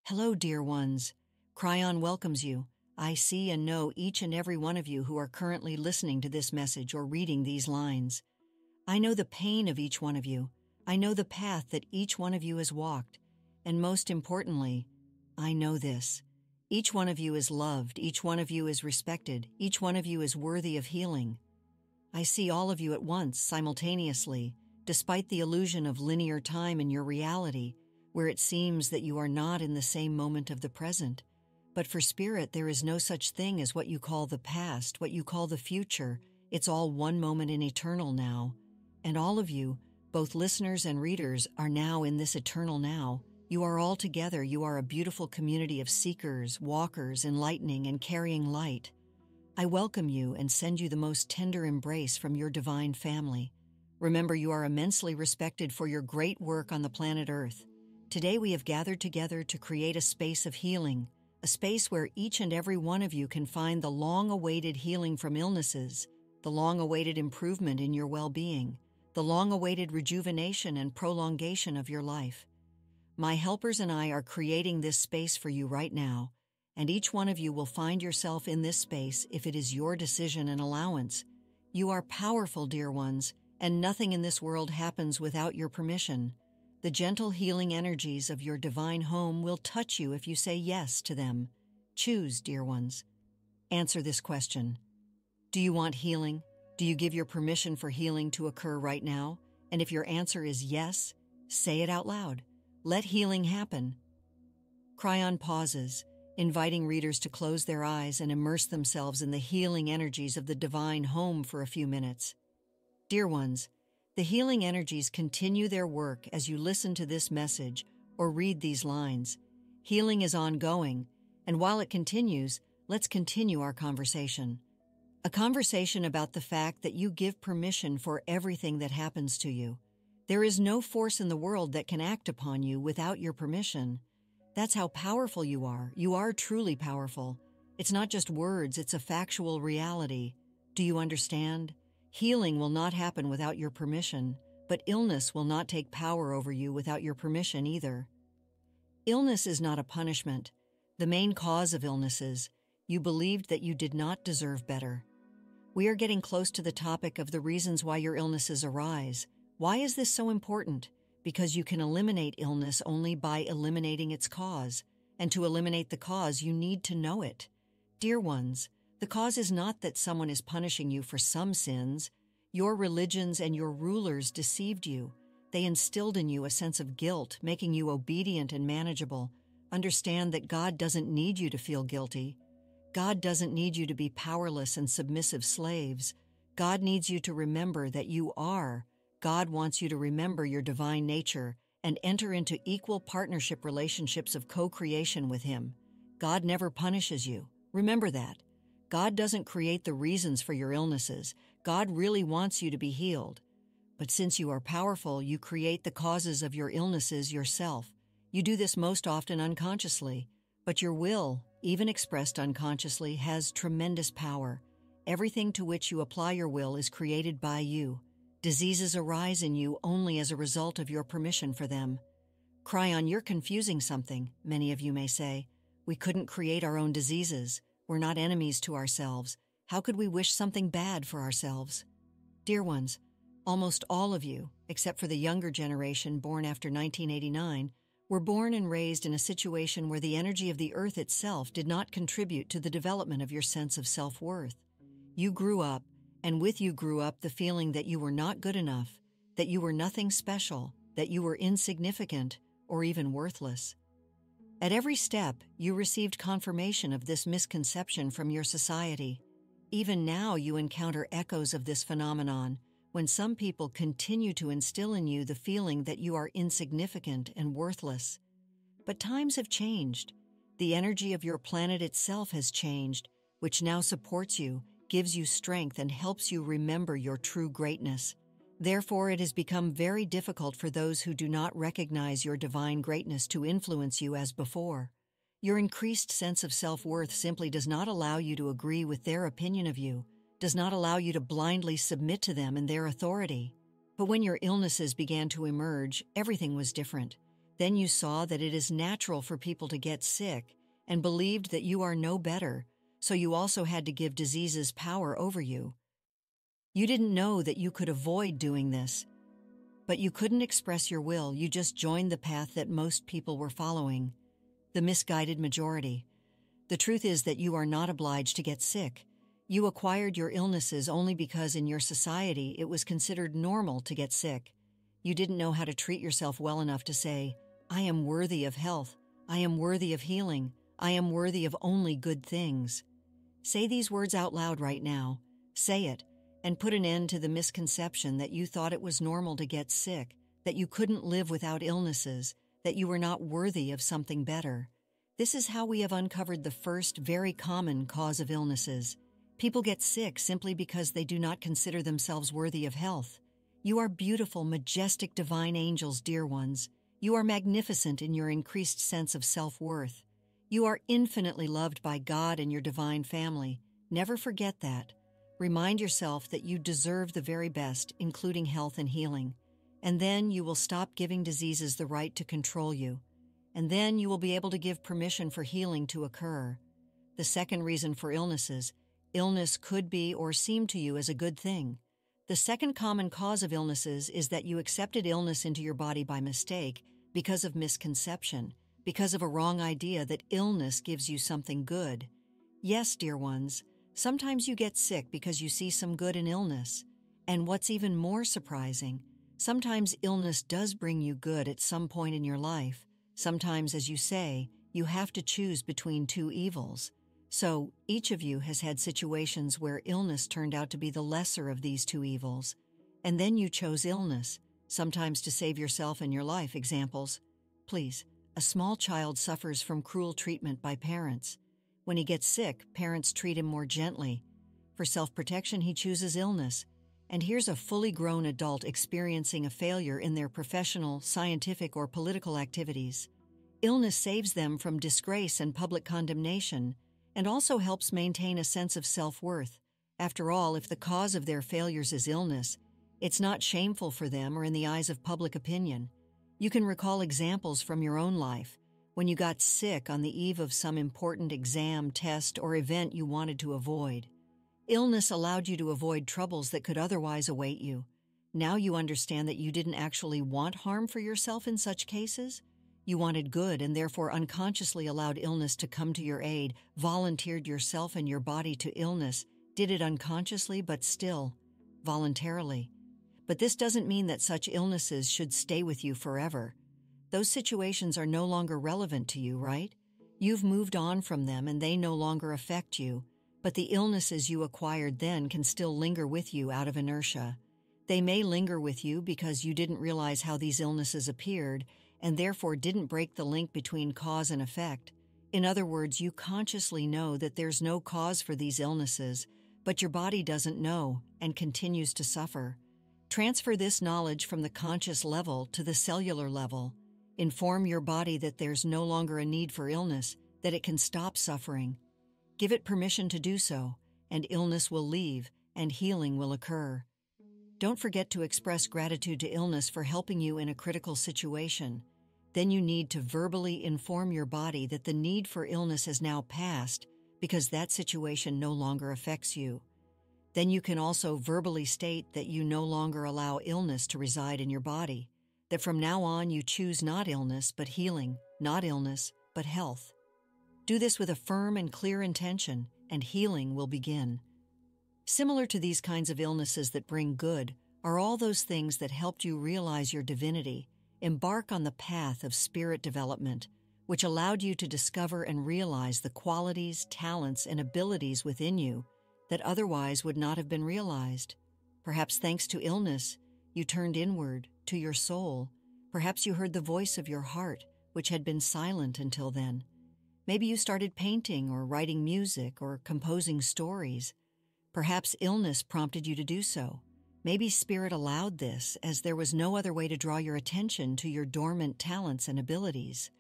Hello, dear ones. Cryon welcomes you. I see and know each and every one of you who are currently listening to this message or reading these lines. I know the pain of each one of you. I know the path that each one of you has walked. And most importantly, I know this. Each one of you is loved. Each one of you is respected. Each one of you is worthy of healing. I see all of you at once, simultaneously, despite the illusion of linear time in your reality, where it seems that you are not in the same moment of the present. But for spirit, there is no such thing as what you call the past, what you call the future. It's all one moment in eternal now. And all of you, both listeners and readers, are now in this eternal now. You are all together. You are a beautiful community of seekers, walkers, enlightening, and carrying light. I welcome you and send you the most tender embrace from your divine family. Remember, you are immensely respected for your great work on the planet Earth. Today we have gathered together to create a space of healing, a space where each and every one of you can find the long-awaited healing from illnesses, the long-awaited improvement in your well-being, the long-awaited rejuvenation and prolongation of your life. My helpers and I are creating this space for you right now, and each one of you will find yourself in this space if it is your decision and allowance. You are powerful, dear ones, and nothing in this world happens without your permission. The gentle healing energies of your divine home will touch you if you say yes to them. Choose, dear ones. Answer this question. Do you want healing? Do you give your permission for healing to occur right now? And if your answer is yes, say it out loud. Let healing happen. Cryon pauses, inviting readers to close their eyes and immerse themselves in the healing energies of the divine home for a few minutes. Dear ones, the healing energies continue their work as you listen to this message or read these lines. Healing is ongoing, and while it continues, let's continue our conversation. A conversation about the fact that you give permission for everything that happens to you. There is no force in the world that can act upon you without your permission. That's how powerful you are. You are truly powerful. It's not just words, it's a factual reality. Do you understand? Healing will not happen without your permission, but illness will not take power over you without your permission either. Illness is not a punishment. The main cause of illness is you believed that you did not deserve better. We are getting close to the topic of the reasons why your illnesses arise. Why is this so important? Because you can eliminate illness only by eliminating its cause. And to eliminate the cause, you need to know it. Dear ones, the cause is not that someone is punishing you for some sins. Your religions and your rulers deceived you. They instilled in you a sense of guilt, making you obedient and manageable. Understand that God doesn't need you to feel guilty. God doesn't need you to be powerless and submissive slaves. God needs you to remember that you are. God wants you to remember your divine nature and enter into equal partnership relationships of co-creation with Him. God never punishes you. Remember that. God doesn't create the reasons for your illnesses. God really wants you to be healed. But since you are powerful, you create the causes of your illnesses yourself. You do this most often unconsciously, but your will, even expressed unconsciously, has tremendous power. Everything to which you apply your will is created by you. Diseases arise in you only as a result of your permission for them. Cryon, you're confusing something, many of you may say. We couldn't create our own diseases. We're not enemies to ourselves. How could we wish something bad for ourselves? Dear ones, almost all of you, except for the younger generation born after 1989, were born and raised in a situation where the energy of the earth itself did not contribute to the development of your sense of self-worth. You grew up, and with you grew up the feeling that you were not good enough, that you were nothing special, that you were insignificant, or even worthless. At every step, you received confirmation of this misconception from your society. Even now, you encounter echoes of this phenomenon when some people continue to instill in you the feeling that you are insignificant and worthless. But times have changed. The energy of your planet itself has changed, which now supports you, gives you strength, and helps you remember your true greatness. Therefore, it has become very difficult for those who do not recognize your divine greatness to influence you as before. Your increased sense of self-worth simply does not allow you to agree with their opinion of you, does not allow you to blindly submit to them and their authority. But when your illnesses began to emerge, everything was different. Then you saw that it is natural for people to get sick and believed that you are no better, so you also had to give diseases power over you. You didn't know that you could avoid doing this, but you couldn't express your will. You just joined the path that most people were following, the misguided majority. The truth is that you are not obliged to get sick. You acquired your illnesses only because in your society it was considered normal to get sick. You didn't know how to treat yourself well enough to say, "I am worthy of health. I am worthy of healing. I am worthy of only good things." Say these words out loud right now. Say it, and put an end to the misconception that you thought it was normal to get sick, that you couldn't live without illnesses, that you were not worthy of something better. This is how we have uncovered the first very common cause of illnesses. People get sick simply because they do not consider themselves worthy of health. You are beautiful, majestic, divine angels, dear ones. You are magnificent in your increased sense of self-worth. You are infinitely loved by God and your divine family. Never forget that. Remind yourself that you deserve the very best, including health and healing. And then you will stop giving diseases the right to control you. And then you will be able to give permission for healing to occur. The second reason for illnesses: illness could be or seem to you as a good thing. The second common cause of illnesses is that you accepted illness into your body by mistake because of misconception, because of a wrong idea that illness gives you something good. Yes, dear ones, sometimes you get sick because you see some good in illness. And what's even more surprising, sometimes illness does bring you good at some point in your life. Sometimes, as you say, you have to choose between two evils. So, each of you has had situations where illness turned out to be the lesser of these two evils. And then you chose illness, sometimes to save yourself and your life. Examples. Please, a small child suffers from cruel treatment by parents. When he gets sick, parents treat him more gently. For self-protection, he chooses illness. And here's a fully grown adult experiencing a failure in their professional, scientific, or political activities. Illness saves them from disgrace and public condemnation, and also helps maintain a sense of self-worth. After all, if the cause of their failures is illness, it's not shameful for them or in the eyes of public opinion. You can recall examples from your own life, when you got sick on the eve of some important exam, test, or event you wanted to avoid. Illness allowed you to avoid troubles that could otherwise await you. Now you understand that you didn't actually want harm for yourself in such cases. You wanted good and therefore unconsciously allowed illness to come to your aid, volunteered yourself and your body to illness, did it unconsciously but still, voluntarily. But this doesn't mean that such illnesses should stay with you forever. Those situations are no longer relevant to you, right? You've moved on from them and they no longer affect you, but the illnesses you acquired then can still linger with you out of inertia. They may linger with you because you didn't realize how these illnesses appeared and therefore didn't break the link between cause and effect. In other words, you consciously know that there's no cause for these illnesses, but your body doesn't know and continues to suffer. Transfer this knowledge from the conscious level to the cellular level. Inform your body that there's no longer a need for illness, that it can stop suffering. Give it permission to do so, and illness will leave and healing will occur. Don't forget to express gratitude to illness for helping you in a critical situation. Then you need to verbally inform your body that the need for illness has now passed because that situation no longer affects you. Then you can also verbally state that you no longer allow illness to reside in your body, that from now on you choose not illness but healing, not illness but health. Do this with a firm and clear intention, and healing will begin. Similar to these kinds of illnesses that bring good are all those things that helped you realize your divinity, embark on the path of spirit development, which allowed you to discover and realize the qualities, talents, and abilities within you that otherwise would not have been realized. Perhaps thanks to illness, you turned inward, to your soul. Perhaps you heard the voice of your heart, which had been silent until then. Maybe you started painting or writing music or composing stories. Perhaps illness prompted you to do so. Maybe Spirit allowed this, as there was no other way to draw your attention to your dormant talents and abilities.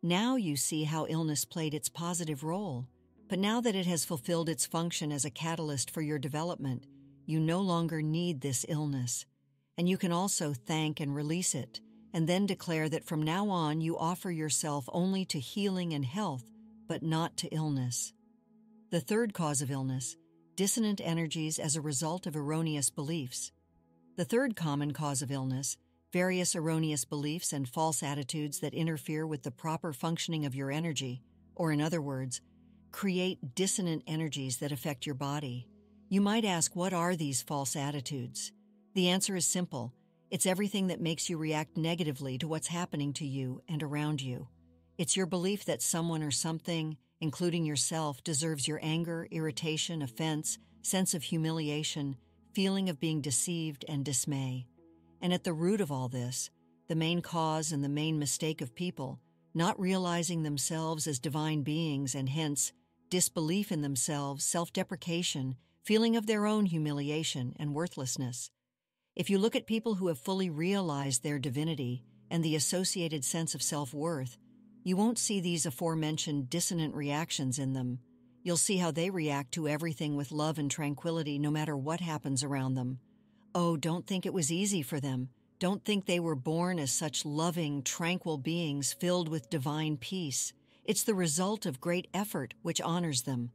Now you see how illness played its positive role. But now that it has fulfilled its function as a catalyst for your development, you no longer need this illness. And you can also thank and release it. and then declare that from now on you offer yourself only to healing and health, but not to illness. The third cause of illness: dissonant energies as a result of erroneous beliefs. The third common cause of illness: various erroneous beliefs and false attitudes that interfere with the proper functioning of your energy, or in other words, create dissonant energies that affect your body. You might ask, what are these false attitudes? The answer is simple. It's everything that makes you react negatively to what's happening to you and around you. It's your belief that someone or something, including yourself, deserves your anger, irritation, offense, sense of humiliation, feeling of being deceived, and dismay. And at the root of all this, the main cause and the main mistake of people, not realizing themselves as divine beings and hence disbelief in themselves, self-deprecation, feeling of their own humiliation and worthlessness. If you look at people who have fully realized their divinity and the associated sense of self-worth, you won't see these aforementioned dissonant reactions in them. You'll see how they react to everything with love and tranquility no matter what happens around them. Oh, don't think it was easy for them. Don't think they were born as such loving, tranquil beings filled with divine peace. It's the result of great effort which honors them.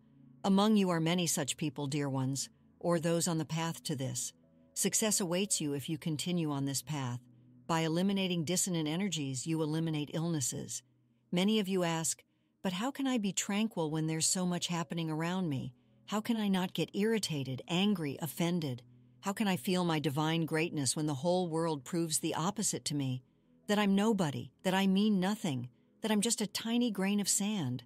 Among you are many such people, dear ones, or those on the path to this. Success awaits you if you continue on this path. By eliminating dissonant energies, you eliminate illnesses. Many of you ask, but how can I be tranquil when there's so much happening around me? How can I not get irritated, angry, offended? How can I feel my divine greatness when the whole world proves the opposite to me? That I'm nobody, that I mean nothing, that I'm just a tiny grain of sand.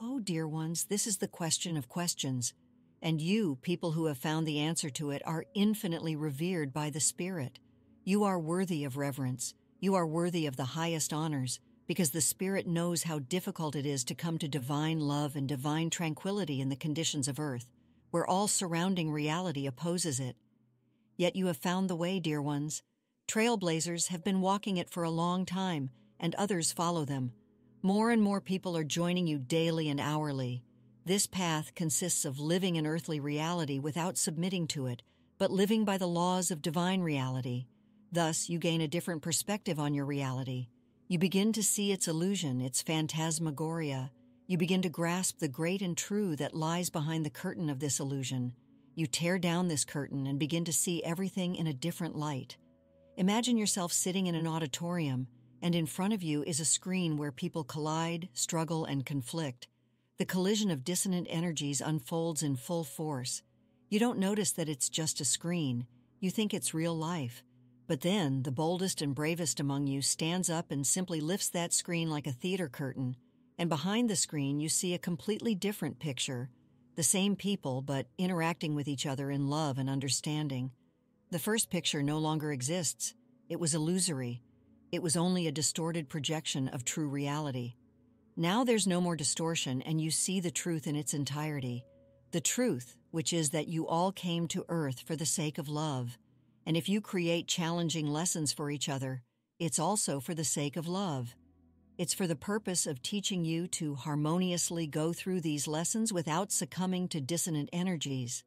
Oh, dear ones, this is the question of questions. And you, people who have found the answer to it, are infinitely revered by the Spirit. You are worthy of reverence. You are worthy of the highest honors, because the Spirit knows how difficult it is to come to divine love and divine tranquility in the conditions of earth, where all surrounding reality opposes it. Yet you have found the way, dear ones. Trailblazers have been walking it for a long time, and others follow them. More and more people are joining you daily and hourly. This path consists of living in earthly reality without submitting to it, but living by the laws of divine reality. Thus, you gain a different perspective on your reality. You begin to see its illusion, its phantasmagoria. You begin to grasp the great and true that lies behind the curtain of this illusion. You tear down this curtain and begin to see everything in a different light. Imagine yourself sitting in an auditorium, and in front of you is a screen where people collide, struggle, and conflict. The collision of dissonant energies unfolds in full force. You don't notice that it's just a screen. You think it's real life. But then, the boldest and bravest among you stands up and simply lifts that screen like a theater curtain, and behind the screen you see a completely different picture. The same people, but interacting with each other in love and understanding. The first picture no longer exists. It was illusory. It was only a distorted projection of true reality. Now there's no more distortion, and you see the truth in its entirety. The truth, which is that you all came to earth for the sake of love. And if you create challenging lessons for each other, it's also for the sake of love. It's for the purpose of teaching you to harmoniously go through these lessons without succumbing to dissonant energies.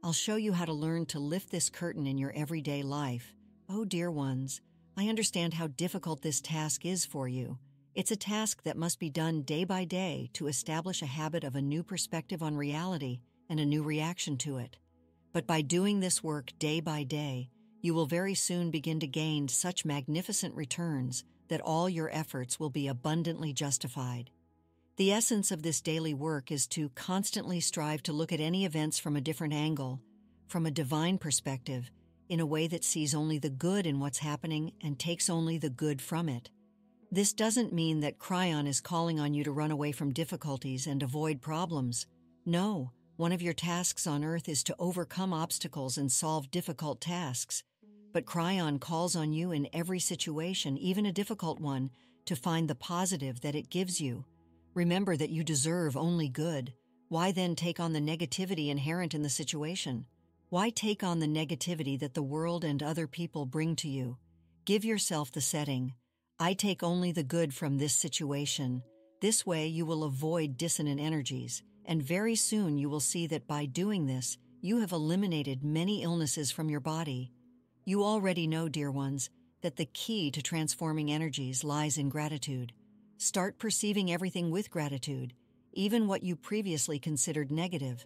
I'll show you how to learn to lift this curtain in your everyday life. Oh, dear ones, I understand how difficult this task is for you. It's a task that must be done day by day to establish a habit of a new perspective on reality and a new reaction to it. But by doing this work day by day, you will very soon begin to gain such magnificent returns that all your efforts will be abundantly justified. The essence of this daily work is to constantly strive to look at any events from a different angle, from a divine perspective, in a way that sees only the good in what's happening and takes only the good from it. This doesn't mean that Cryon is calling on you to run away from difficulties and avoid problems. No, one of your tasks on Earth is to overcome obstacles and solve difficult tasks. But Cryon calls on you in every situation, even a difficult one, to find the positive that it gives you. Remember that you deserve only good. Why then take on the negativity inherent in the situation? Why take on the negativity that the world and other people bring to you? Give yourself the setting. I take only the good from this situation. This way you will avoid dissonant energies, and very soon you will see that by doing this, you have eliminated many illnesses from your body. You already know, dear ones, that the key to transforming energies lies in gratitude. Start perceiving everything with gratitude, even what you previously considered negative.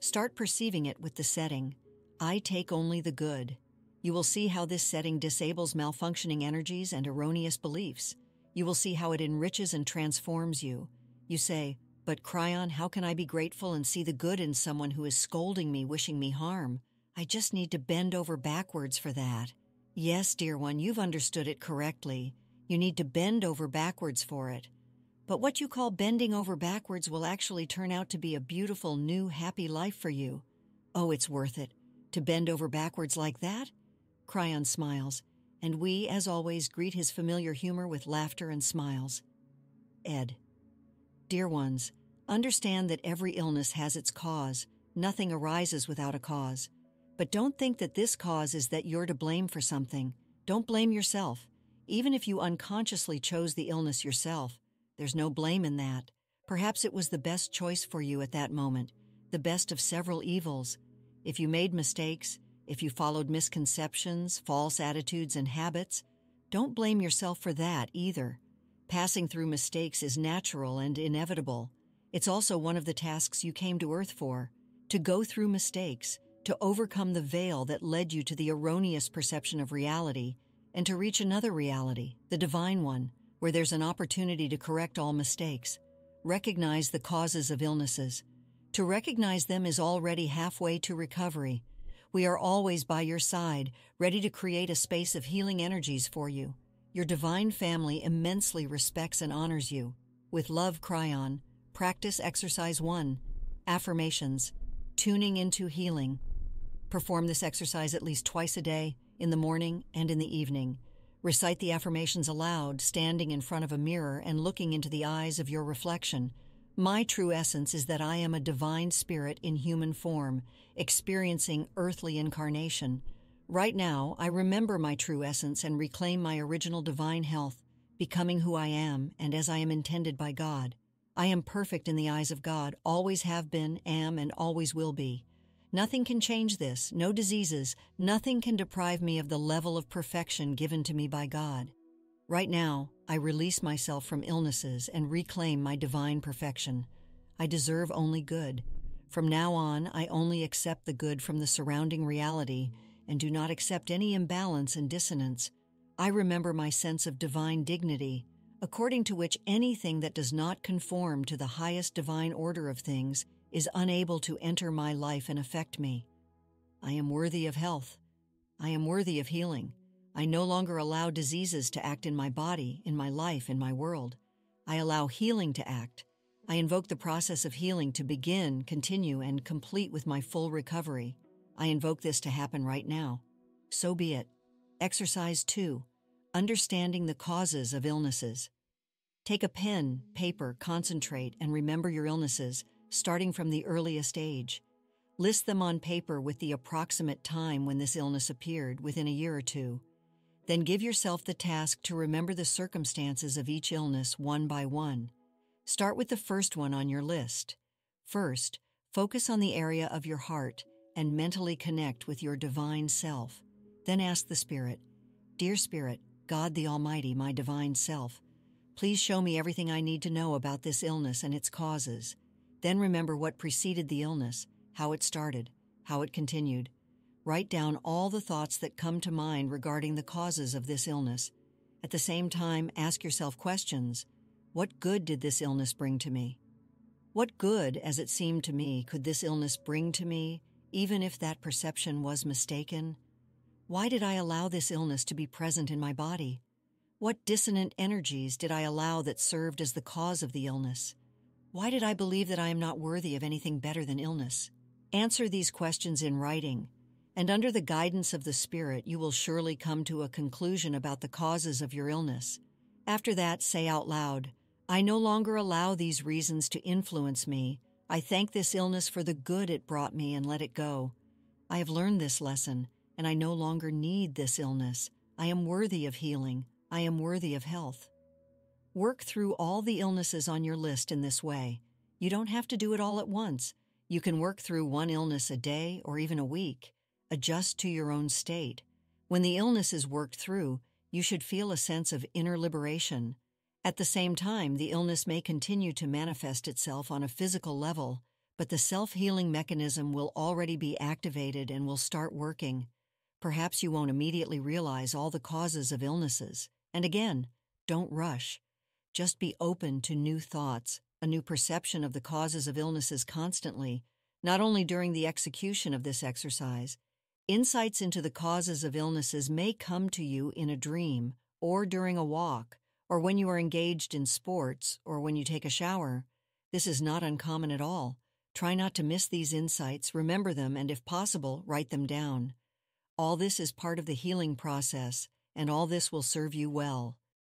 Start perceiving it with the setting, I take only the good. You will see how this setting disables malfunctioning energies and erroneous beliefs. You will see how it enriches and transforms you. You say, but Cryon, how can I be grateful and see the good in someone who is scolding me, wishing me harm? I just need to bend over backwards for that. Yes, dear one, you've understood it correctly. You need to bend over backwards for it. But what you call bending over backwards will actually turn out to be a beautiful, new, happy life for you. Oh, it's worth it. To bend over backwards like that? Cryon smiles, and we, as always, greet his familiar humor with laughter and smiles. Ed. Dear ones, understand that every illness has its cause. Nothing arises without a cause. But don't think that this cause is that you're to blame for something. Don't blame yourself. Even if you unconsciously chose the illness yourself, there's no blame in that. Perhaps it was the best choice for you at that moment, the best of several evils. If you made mistakes, if you followed misconceptions, false attitudes, and habits, don't blame yourself for that either. Passing through mistakes is natural and inevitable. It's also one of the tasks you came to Earth for, to go through mistakes, to overcome the veil that led you to the erroneous perception of reality, and to reach another reality, the divine one, where there's an opportunity to correct all mistakes. Recognize the causes of illnesses. To recognize them is already halfway to recovery. We are always by your side, ready to create a space of healing energies for you. Your divine family immensely respects and honors you. With love, Cryon. Practice exercise 1. Affirmations. Tuning into healing. Perform this exercise at least twice a day, in the morning and in the evening. Recite the affirmations aloud, standing in front of a mirror and looking into the eyes of your reflection. My true essence is that I am a divine spirit in human form, experiencing earthly incarnation. Right now, I remember my true essence and reclaim my original divine health, becoming who I am and as I am intended by God. I am perfect in the eyes of God, always have been, am, and always will be. Nothing can change this, no diseases, nothing can deprive me of the level of perfection given to me by God. Right now, I release myself from illnesses and reclaim my divine perfection. I deserve only good. From now on, I only accept the good from the surrounding reality and do not accept any imbalance and dissonance. I remember my sense of divine dignity, according to which anything that does not conform to the highest divine order of things is unable to enter my life and affect me. I am worthy of health. I am worthy of healing. I no longer allow diseases to act in my body, in my life, in my world. I allow healing to act. I invoke the process of healing to begin, continue, and complete with my full recovery. I invoke this to happen right now. So be it. Exercise 2. Understanding the causes of illnesses. Take a pen, paper, concentrate, and remember your illnesses, starting from the earliest age. List them on paper with the approximate time when this illness appeared, within a year or two. Then give yourself the task to remember the circumstances of each illness one by one. Start with the first one on your list. First, focus on the area of your heart and mentally connect with your divine self. Then ask the Spirit, Dear Spirit, God the Almighty, my divine self, please show me everything I need to know about this illness and its causes. Then remember what preceded the illness, how it started, how it continued. Write down all the thoughts that come to mind regarding the causes of this illness. At the same time, ask yourself questions. What good did this illness bring to me? What good, as it seemed to me, could this illness bring to me, even if that perception was mistaken? Why did I allow this illness to be present in my body? What dissonant energies did I allow that served as the cause of the illness? Why did I believe that I am not worthy of anything better than illness? Answer these questions in writing, and under the guidance of the Spirit, you will surely come to a conclusion about the causes of your illness. After that, say out loud, I no longer allow these reasons to influence me. I thank this illness for the good it brought me and let it go. I have learned this lesson, and I no longer need this illness. I am worthy of healing. I am worthy of health. Work through all the illnesses on your list in this way. You don't have to do it all at once. You can work through one illness a day or even a week. Adjust to your own state. When the illness is worked through, You should feel a sense of inner liberation. At the same time, the illness may continue to manifest itself on a physical level, but the self-healing mechanism will already be activated and will start working. Perhaps you won't immediately realize all the causes of illnesses. And again, don't rush. Just be open to new thoughts, a new perception of the causes of illnesses constantly, not only during the execution of this exercise. Insights into the causes of illnesses may come to you in a dream, or during a walk, or when you are engaged in sports, or when you take a shower. This is not uncommon at all. Try not to miss these insights, remember them, and if possible, write them down. All this is part of the healing process, and all this will serve you well.